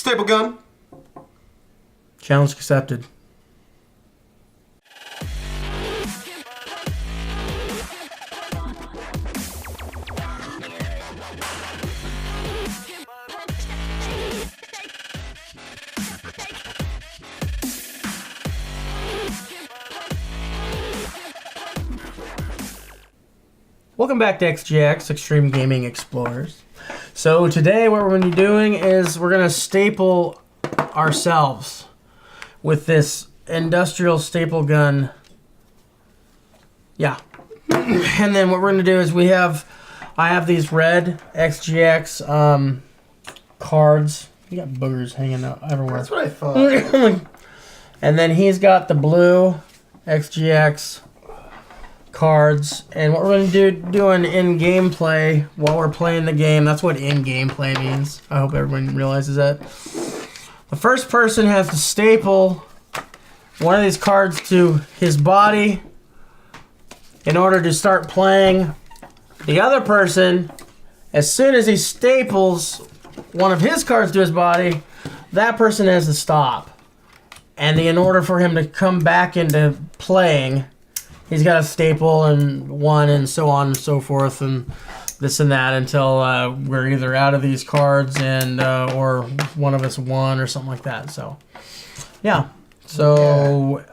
Staple gun. Challenge accepted. Welcome back to XGX, Extreme Gaming Explorers. So today what we're going to be doing is we're going to staple ourselves with this industrial staple gun. Yeah. And then what we're going to do is I have these red XGX cards. You got boogers hanging out everywhere. That's what I thought. And then he's got the blue XGX cards, and what we're going to do in gameplay while we're playing the game, that's what in gameplay means. I hope everyone realizes that. The first person has to staple one of these cards to his body in order to start playing. The other person, as soon as he staples one of his cards to his body, that person has to stop. And in order for him to come back into playing, he's got a staple and one and so on and so forth and this and that until we're either out of these cards and or one of us won or something like that. So, yeah. So,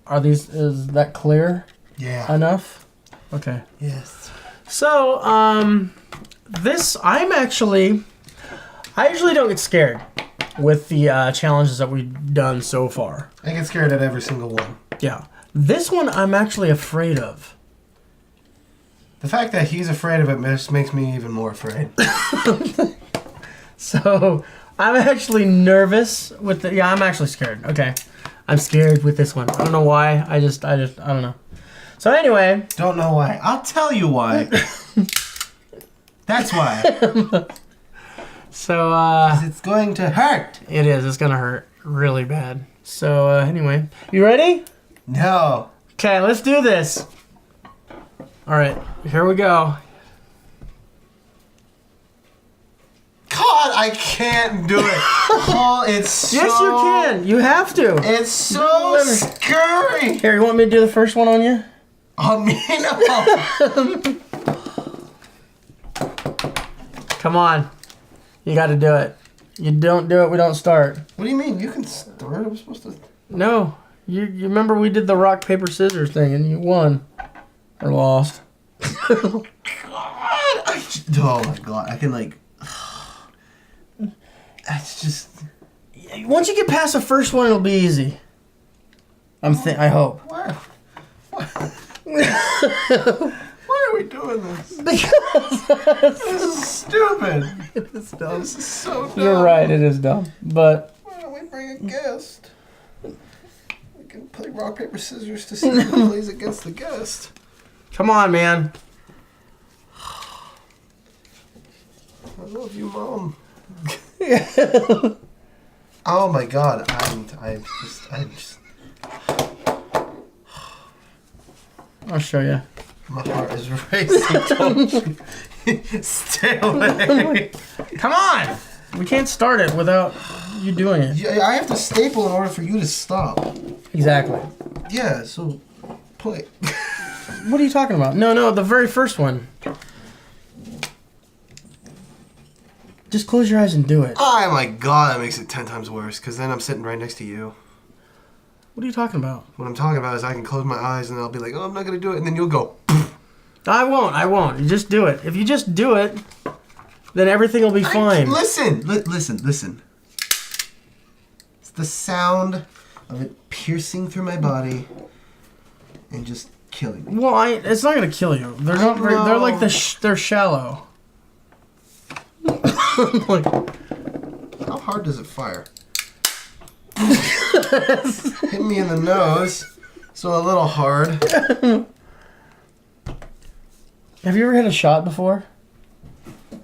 is that clear? Yeah. Enough? Okay. Yes. So, I usually don't get scared with the challenges that we've done so far. I get scared at every single one. Yeah. This one I'm actually afraid of. The fact that he's afraid of it makes me even more afraid. So, I'm actually nervous with the... Yeah, I'm actually scared. Okay. I'm scared with this one. I don't know why. I don't know. So, anyway. Don't know why. I'll tell you why. That's why. So, 'Cause it's going to hurt. It is. It's going to hurt really bad. So, anyway. You ready? No. Okay, let's do this. All right, here we go. God, I can't do it. Oh, it's so... Yes, you can. You have to. It's so scary. Here, you want me to do the first one on you? On me? No. Come on. You got to do it. You don't do it, we don't start. What do you mean? You can start? I'm supposed to... No. You remember we did the rock, paper, scissors thing and you won. Or lost. God. Oh my God. I can like... That's just... Once you get past the first one, it'll be easy. I hope. Why are we doing this? Because This is stupid. it's dumb. This is so dumb. You're right, it is dumb. But... Why don't we bring a guest? We can play rock, paper, scissors to see who plays against the guest. Come on, man. I love you, Mom. Oh my God, I'm just. I'll show you. My heart is racing. Don't you stay away. Come on! We can't start it without you doing it. Yeah, I have to staple in order for you to stop. Exactly. Yeah, so play. What are you talking about? No, the very first one. Just close your eyes and do it. Oh my God, that makes it 10 times worse, because then I'm sitting right next to you. What are you talking about? What I'm talking about is I can close my eyes and I'll be like, oh, I'm not going to do it, and then you'll go. I won't. You just do it. If you just do it, then everything will be fine. Listen. It's the sound of it piercing through my body and just killing me. Well, it's not gonna kill you. They're not. They're like they're shallow. How hard does it fire? Hit me in the nose, so a little hard. Have you ever had a shot before?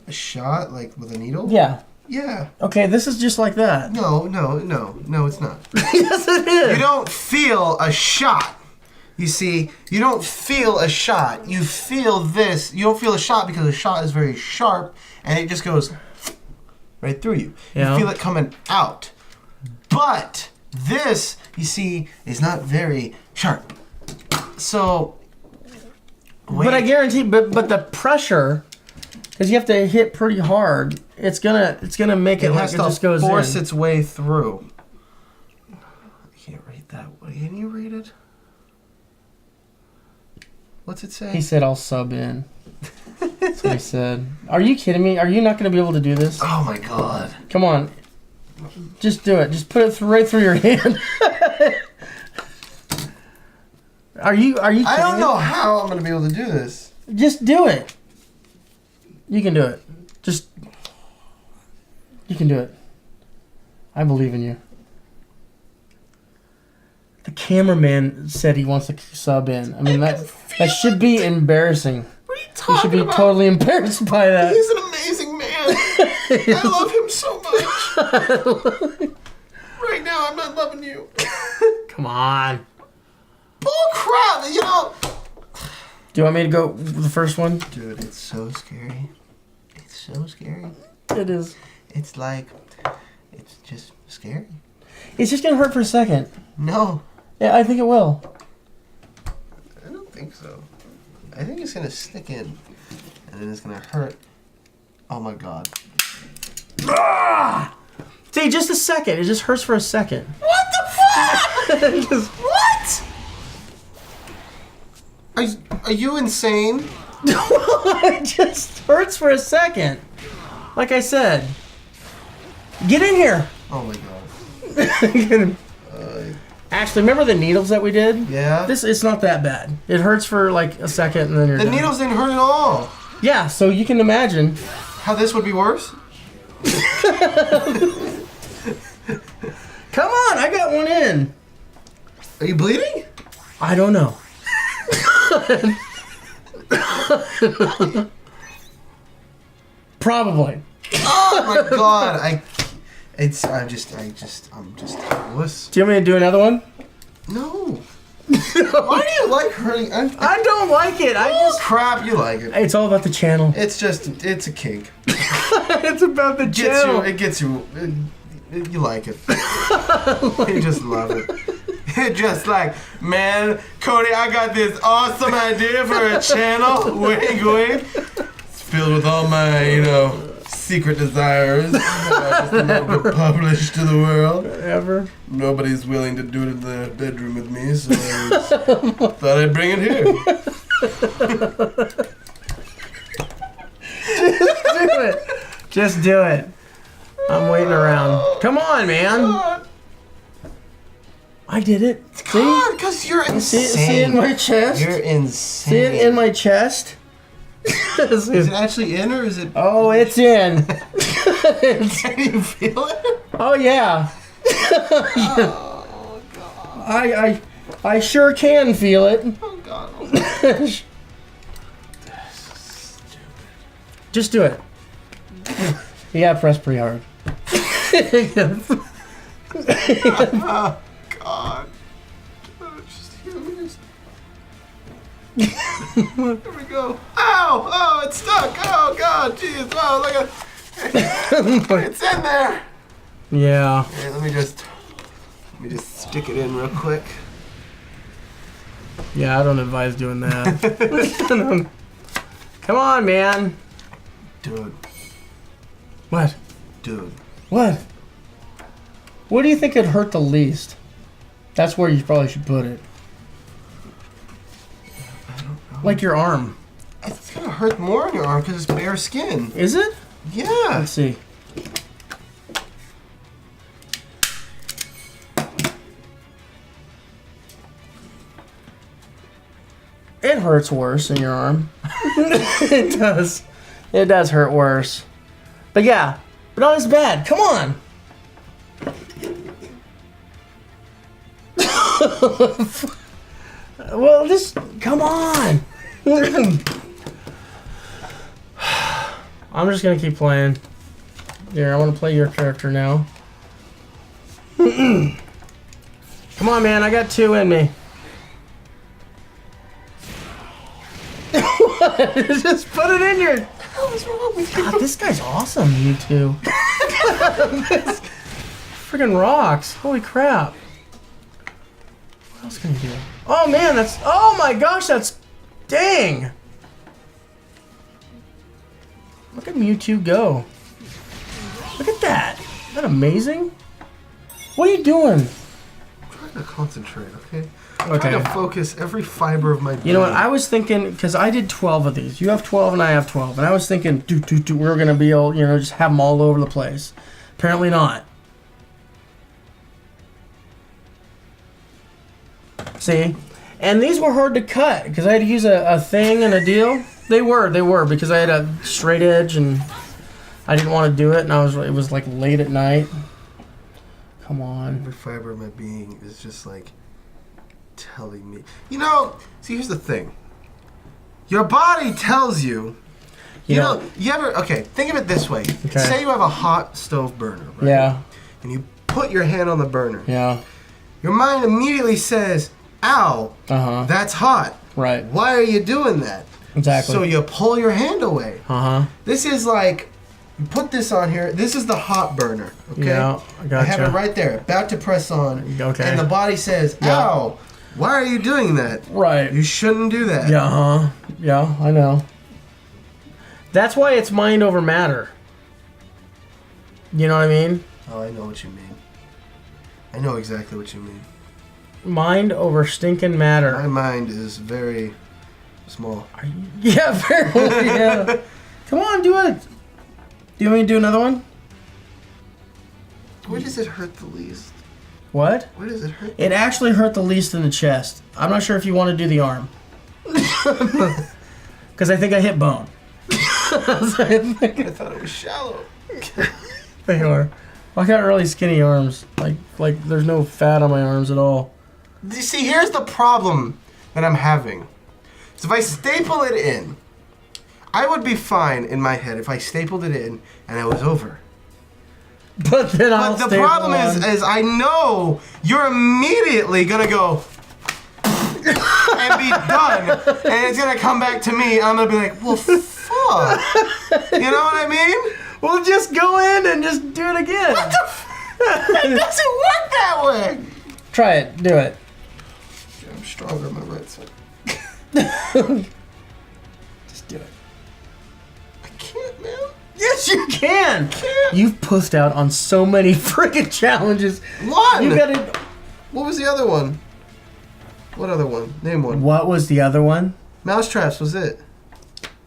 A shot, like with a needle? Yeah. Yeah. Okay, this is just like that. No, it's not. Yes, it is. You don't feel a shot. You see, you don't feel a shot. You feel this. You don't feel a shot because a shot is very sharp, and it just goes... right through you. Yeah. You feel it coming out. But this, you see, is not very sharp. So, wait. But I guarantee, but the pressure, because you have to hit pretty hard, it's gonna make it like it just goes in. It has to force its way through. I can't rate that. Can you rate it? What's it say? He said, "I'll sub in." That's what he said. Are you kidding me? Are you not gonna be able to do this? Oh my god! Come on, just do it. Just put it right through your hand. Are you kidding I don't know me? how I'm gonna be able to do this. Just do it. You can do it. You can do it. I believe in you. The cameraman said he wants to sub in. I mean, that should be embarrassing. What are you You talking should be about? totally embarrassed by that. He's an amazing man. I love him so much. Right now, I'm not loving you. Come on. Bull crap! You know. Do you want me to go with the first one? Dude, it's so scary. It's so scary. It is. It's like, it's just scary. It's just going to hurt for a second. No. Yeah, I think it will. I don't think so. I think it's gonna stick in, and then it's gonna hurt. Oh my god. Ah! See, just a second. It just hurts for a second. What the fuck? What? Are you insane? It just hurts for a second. Like I said. Get in here. Oh my god. Actually, remember the needles that we did? Yeah? It's not that bad. It hurts for like a second and then you're The done. needles didn't hurt at all. Yeah, so you can imagine. How this would be worse? Come on, I got one in. Are you bleeding? I don't know. Probably. Oh my god. I'm just helpless. Do you want me to do another one? No. Why do you like hurting? I don't like it. Crap, you like it. It's all about the channel. It's a kink. It's about the channel. It gets you. You like it. You just love it. It's just like, man, Cody, I got this awesome idea for a channel. Wink, wink. It's filled with all my, secret desires. Just never published to the world. Ever. Nobody's willing to do it in the bedroom with me, so I thought I'd bring it here. Just do it. I'm waiting around. Come on, man. God. I did it. God, because you're insane. See it in my chest? You're insane. See it in my chest? Is it actually in or is it? Oh, it's in. Can you feel it? Oh yeah. Oh god. I sure can feel it. Oh god. Just do it. You gotta press pretty hard. Oh god. Just here we go. Ow! Oh, it's stuck. Oh god, jeez. Oh, look at. It's in there. Yeah. Okay, let me just stick it in real quick. Yeah, I don't advise doing that. Come on, man. Dude. What? Dude. What? What do you think would hurt the least? That's where you probably should put it. I don't know. Like your arm. It's gonna hurt more on your arm because it's bare skin. Is it? Yeah. Let's see. It hurts worse in your arm. It does. It does hurt worse. But yeah, but not as bad. Come on. Well, just come on. I'm just gonna keep playing. Here, I want to play your character now. Come on, man. I got 2 in me. Just put it in your. What is wrong with you? God, this guy's awesome, you two. Freaking rocks. Holy crap. What else can you do? Oh man, that's... Oh my gosh, that's... Dang. Look at Mewtwo go. Look at that. Isn't that amazing? What are you doing? I'm trying to concentrate, okay? I'm trying to focus every fiber of my brain. You know what? I was thinking, because I did 12 of these. You have 12 and I have 12. And I was thinking, we were going to be able, you know, just have them all over the place. Apparently not. See? And these were hard to cut, because I had to use a thing and a deal. They were, because I had a straight edge and I didn't want to do it. And it was like late at night. Come on. Every fiber of my being is just like... telling me, you know. See, here's the thing. Your body tells you. You know. You ever? Okay, think of it this way. Okay. Say you have a hot stove burner. Right? Yeah. And you put your hand on the burner. Yeah. Your mind immediately says, "Ow, that's hot." Right. Why are you doing that? Exactly. So you pull your hand away. This is like, you put this on here. This is the hot burner. Okay. Yeah. I gotcha. I have it right there, about to press on. Okay. And the body says, "Ow." Why are you doing that? Right. You shouldn't do that. Yeah, Yeah, I know. That's why it's mind over matter. You know what I mean? Oh, I know what you mean. I know exactly what you mean. Mind over stinking matter. My mind is very small. Yeah, very. Yeah. Come on, do it. Do you want me to do another one? Where does it hurt the least? What? Where does it hurt? It actually hurt the least in the chest. I'm not sure if you want to do the arm. Because I think I hit bone. I thought it was shallow. They are. I got really skinny arms. Like there's no fat on my arms at all. You see, here's the problem that I'm having. So if I staple it in, I would be fine in my head if I stapled it in and it was over. But then But the problem is I know you're immediately gonna go and be done, and it's gonna come back to me. I'm gonna be like, well, fuck. You know what I mean? We'll just go in and just do it again. What the it doesn't work that way. Try it. Do it. I'm stronger on my right side. Just do it. I can't, man. Yes, you can. You've pussed out on so many freaking challenges. One. You gotta. What was the other one? What other one? Name one. What was the other one? Mousetraps was it.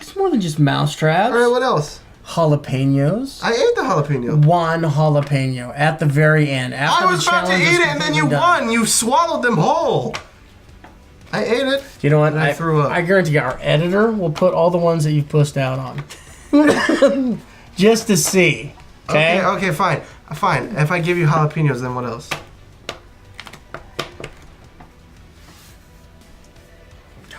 It's more than just mousetraps. All right, what else? Jalapenos. I ate the jalapeno. One jalapeno at the very end. After I was about to eat it, and then you won. You swallowed them whole. I ate it. You know what? And I threw up. I guarantee our editor will put all the ones that you've pussed out on. Just to see. Okay? Okay, fine. Fine. If I give you jalapenos, then what else?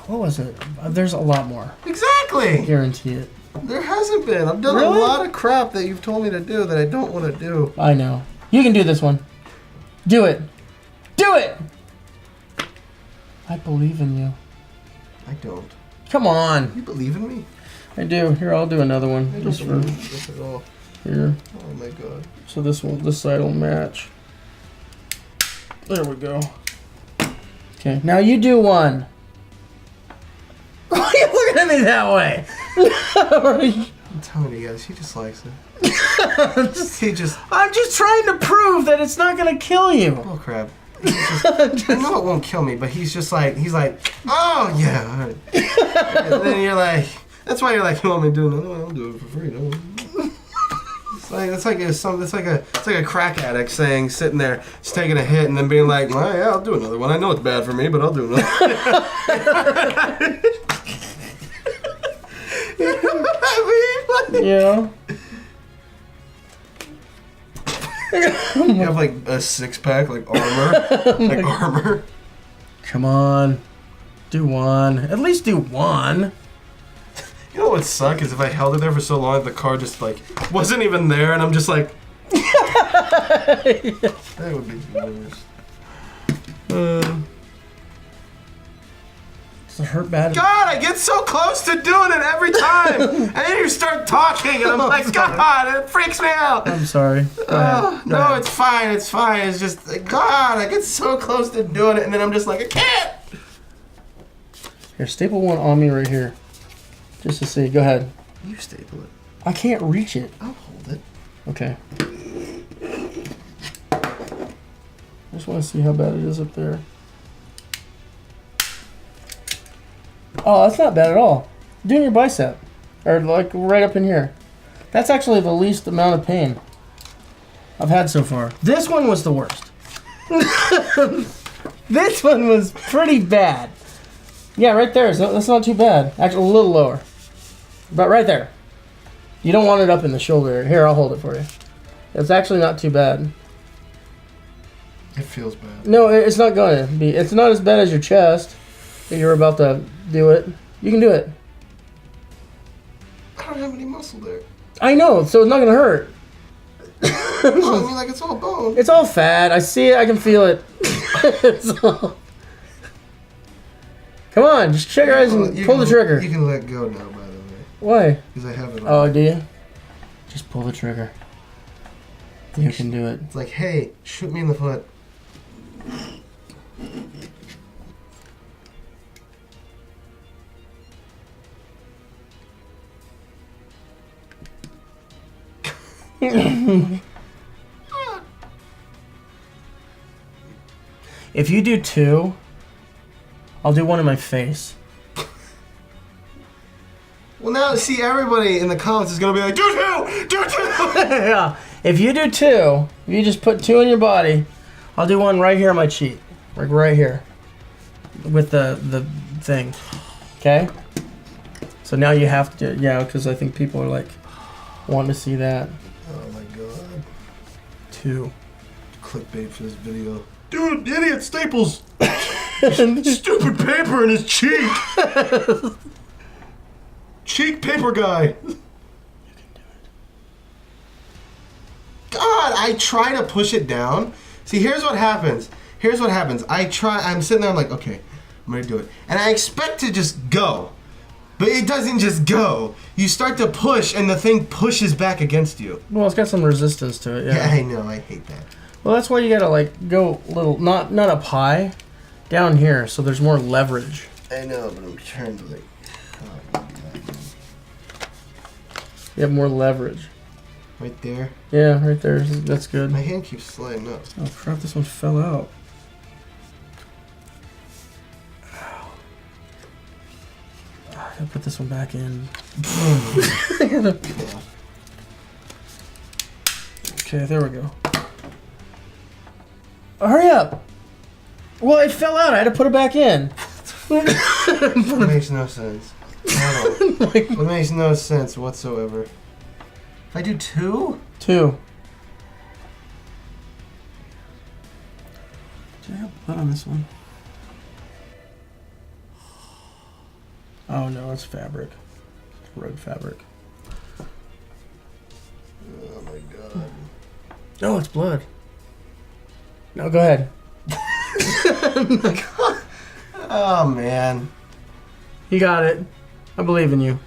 What was it? There's a lot more. Exactly. I guarantee it. There hasn't been. I've done a lot of crap that you've told me to do that I don't want to do. I know. You can do this one. Do it. Do it! I believe in you. I don't. Come on. You believe in me? I do. Here, I'll do another one. I don't believe this at all. Here. Oh my god. So this side will match. There we go. Okay, now you do one. Why are you looking at me that way? I'm telling you guys, he just likes it. I'm just trying to prove that it's not gonna kill you. Oh crap. I know it won't kill me, but he's like, oh yeah, all right. And then you're like, that's why you're like, you want me to do another one? I'll do it for free. No. It's like a crack addict sitting there, just taking a hit, and then being like, well, yeah, I'll do another one. I know it's bad for me, but I'll do another one. You know what I mean? Yeah. You have like a 6-pack, like armor, armor. Come on, do one. At least do one. You know what would suck is if I held it there for so long, the car just like wasn't even there, and I'm just like. That would be the worst. Does it hurt bad? God, I get so close to doing it every time. And then you start talking, and I'm like, God, it freaks me out. I'm sorry. No, it's fine. It's fine. It's just, God, I get so close to doing it, and then I'm just like, I can't. Here, staple one on me right here. Just to see. Go ahead. You staple it. I can't reach it. I'll hold it. Okay. I just want to see how bad it is up there. Oh, that's not bad at all. Doing your bicep. Or like right up in here. That's actually the least amount of pain I've had so far. This one was the worst. This one was pretty bad. Yeah, right there. So that's not too bad. Actually, a little lower. But right there. You don't want it up in the shoulder. Here, I'll hold it for you. It's actually not too bad. It feels bad. No, it's not going to be. It's not as bad as your chest. If you're about to do it. You can do it. I don't have any muscle there. I know, so it's not going to hurt. Oh, I mean, like, it's all bone. It's all fat. I see it. I can feel it. It's all... Come on, just shut your eyes and pull the trigger. You can let go now, by the way. Why? Because I have it on. Oh, do you? Just pull the trigger. You can do it. It's like, hey, shoot me in the foot. If you do 2, I'll do one in my face. Well, now, see, everybody in the comments is going to be like, do 2! Do 2! Yeah. If you do 2, if you just put 2 in your body, I'll do one right here on my cheek. Like right here. With the thing. Okay? So now you have to, yeah, because I think people are like, wanting to see that. Oh my God. 2. Clickbait for this video. Dude, idiot staples stupid paper in his cheek. Cheek paper guy. You can do it. God, I try to push it down. See, here's what happens. I'm sitting there, I'm like, okay, I'm gonna do it. And I expect to just go. But it doesn't just go. You start to push, and the thing pushes back against you. Well, it's got some resistance to it, yeah. Yeah, I know. I hate that. Well, that's why you gotta, like, go little, not up high, down here, so there's more leverage. I know, but I'm trying to, like... Oh, you have more leverage. right there? Yeah, right there. That's good. My hand keeps sliding up. Oh, crap, this one fell out. I gotta put this one back in. Okay, there we go. Hurry up! Well, it fell out. I had to put it back in. It makes no sense. It makes no sense whatsoever. If I do 2? 2. Did I have blood on this one? Oh no, it's fabric. It's rug fabric. Oh my God. No, it's blood. No, go ahead. Oh man. You got it. I believe in you.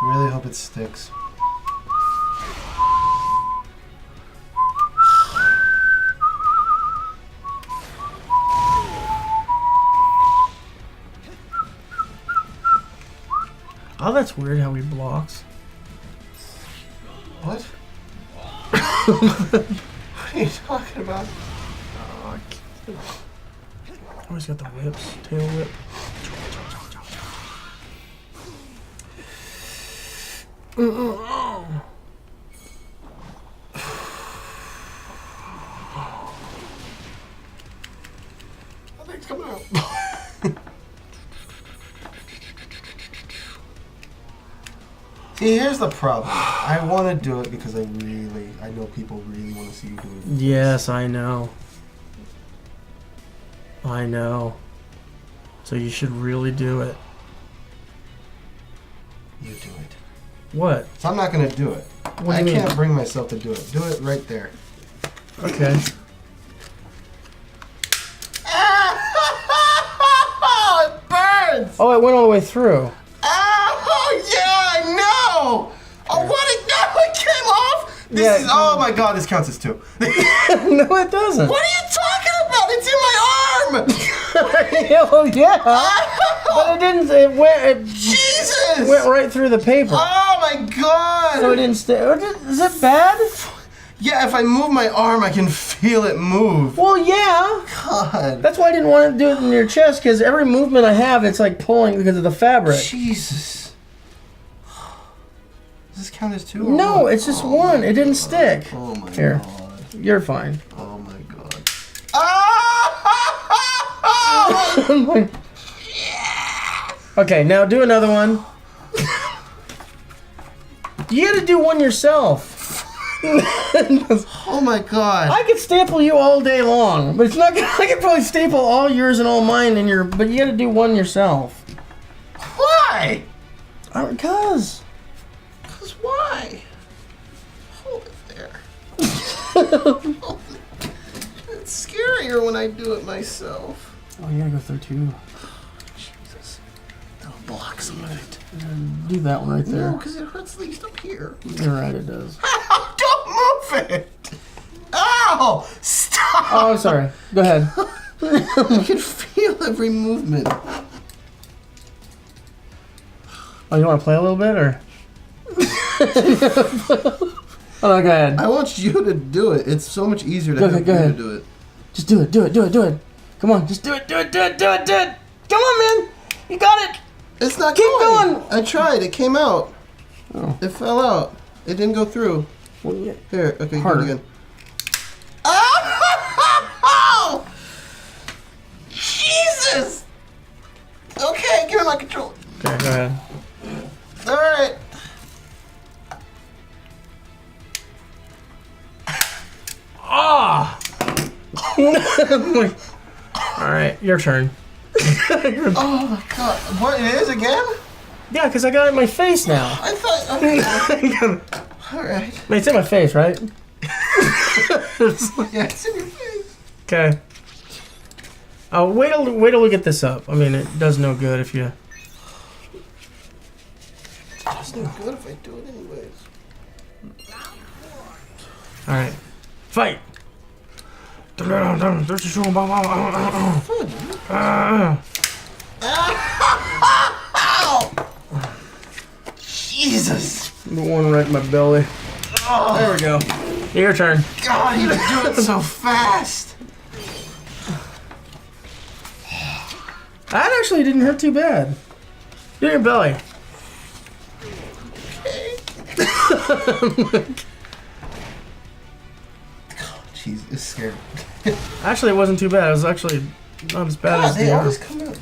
I really hope it sticks. Oh, that's weird how he blocks. What? What are you talking about? Oh, he's got the whips, tail whip. Nothing's coming out. See, here's the problem. I want to do it because I know people really want to see you do it. Yes, I know. I know. So you should really do it. You do it. What? So I'm not going to do it. What do you I can't mean? bring myself to do it. Do it right there. Okay. Oh, it went all the way through. Oh, yeah, I know. Oh, what? It came off? This is, oh my god, this counts as 2. No, it doesn't. What are you talking about? It's in my arm. Oh, yeah. But it didn't, Jesus. It went right through the paper. Oh my god. So it didn't stay. Is it bad? Yeah, if I move my arm, I can feel it move. Well, yeah. God. That's why I didn't want to do it in your chest, because every movement I have, it's like pulling because of the fabric. Jesus. Does this count as 2? No, what? it's just 1. It didn't stick. Oh my Here. god. You're fine. Oh my god. Oh! Okay, now do another one. You gotta do one yourself. Oh my god. I could staple you all day long, but it's not gonna, I could probably staple all yours and all mine in your, but you gotta do one yourself. Why? Because. Because why? Hold it there. It's scarier when I do it myself. Oh, you gotta go through 2. Jesus. That'll block some of it. Do that one right there. No, because it hurts at least up here. You're right, it does. Don't move it! Ow! Stop! Oh, I'm sorry. Go ahead. I can feel every movement. Oh, you want to play a little bit, or? Oh, no, go ahead. I want you to do it. It's so much easier to have you to do it. Just do it. Come on, just do it. Come on, man. You got it. It's not Keep going. going. I tried. It came out. Oh. It fell out. It didn't go through. Well, yeah. Here. Okay, Harder. do it again. Oh! Jesus! Okay, give me my controller. Okay, go ahead. All right. Ah! All right, your turn. Oh my god. What, it is again? Yeah, because I got it in my face now. I thought, okay. Alright. Wait, it's in my face, right? Yeah, it's in your face. Okay. Wait till we get this up. I mean, it does no good if you... It's no good if I do it anyways. Alright. Fight! Ow! Jesus! The one right in my belly. Oh, There we go. Your turn. God, you do it so fast. That actually didn't hurt too bad. Do your belly. Okay. Jeez, it's scary. Actually, it wasn't too bad. It was actually not as bad as they the always come out.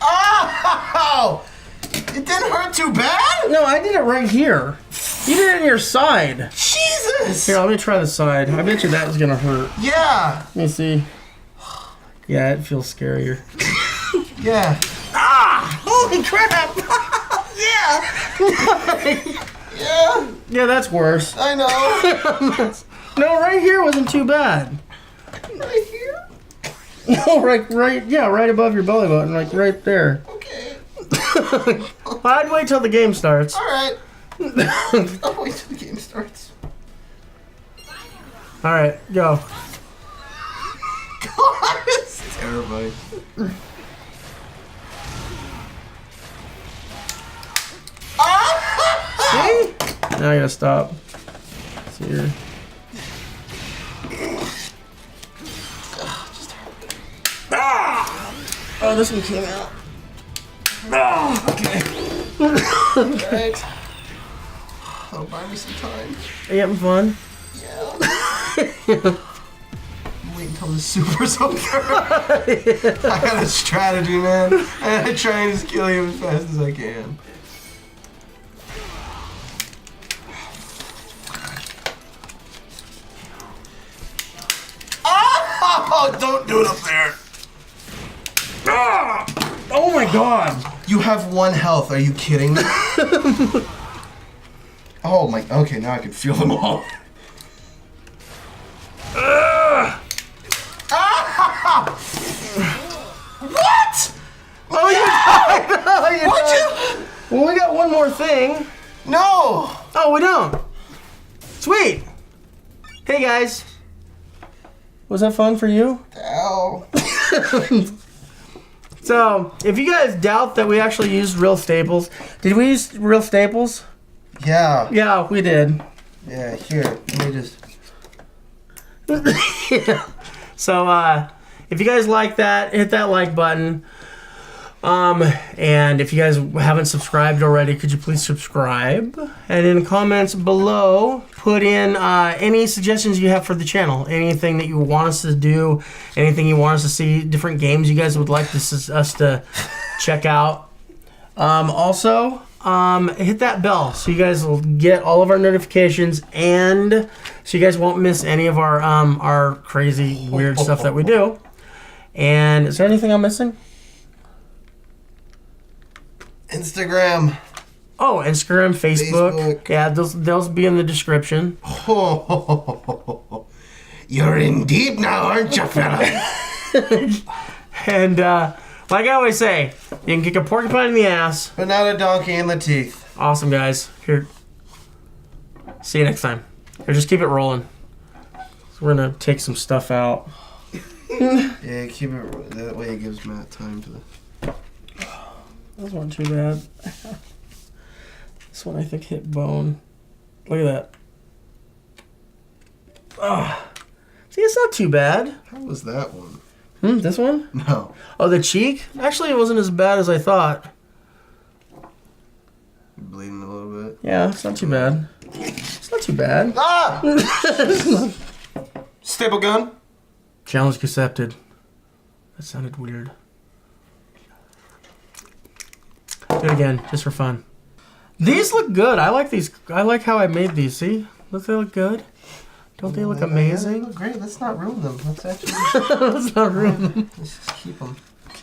Ow! It didn't hurt too bad? No, I did it right here. You did it on your side. Jesus! Here, let me try the side. I bet you that was gonna hurt. Yeah. Let me see. Yeah, it feels scarier. Yeah. Ah! Holy crap! Yeah. Yeah. Yeah, that's worse. I know. No, right here wasn't too bad. Right here? No, right above your belly button, like right there. Okay. I'd wait till the game starts. All right. I'll wait till the game starts. All right, go. God, it's terrifying. See? Now I gotta stop. See here. Oh, this one came out. Okay. Alright. That'll buy me some time. Are you having fun? Yeah. Wait until the super's over. I got a strategy, man. I gotta try and just kill you as fast as I can. Oh, don't do it up there. Oh my god. You have 1 health. Are you kidding me? Oh my. Okay, now I can feel them all. What? Well, we got one more thing. No! Oh, we don't. Sweet. Hey, guys. Was that fun for you? Ow. So, if you guys doubt that we actually used real staples, did we use real staples? Yeah. Yeah, we did. Yeah, here. Let me just... Yeah. So, if you guys like that, hit that like button. And if you guys haven't subscribed already, could you please subscribe? And in the comments below, put in any suggestions you have for the channel. Anything that you want us to do, anything you want us to see, different games you guys would like us to check out. Also, hit that bell so you guys will get all of our notifications, and so you guys won't miss any of our crazy, weird stuff that we do. And is there anything I'm missing? Instagram. Oh, Instagram, Facebook. Yeah, those be in the description. You're in deep now, aren't you, fella? And like I always say, you can kick a porcupine in the ass, but not a donkey in the teeth. Awesome, guys. Here. See you next time. Here, just keep it rolling. So we're gonna take some stuff out. Yeah, keep it. That way it gives Matt time to... That wasn't too bad. This one I think hit bone. Look at that. Oh. See, it's not too bad. How was that one? This one? No. Oh, the cheek? Actually, it wasn't as bad as I thought. You're bleeding a little bit. Yeah, it's not too bad. It's not too bad. Ah! Staple gun. Challenge accepted. That sounded weird. Do it again, just for fun. These look good. I like these. I like how I made these. See? Look, they look good. Don't they look amazing? They look great. Let's not ruin them. Let's actually... Let's not ruin them. Let's just keep them.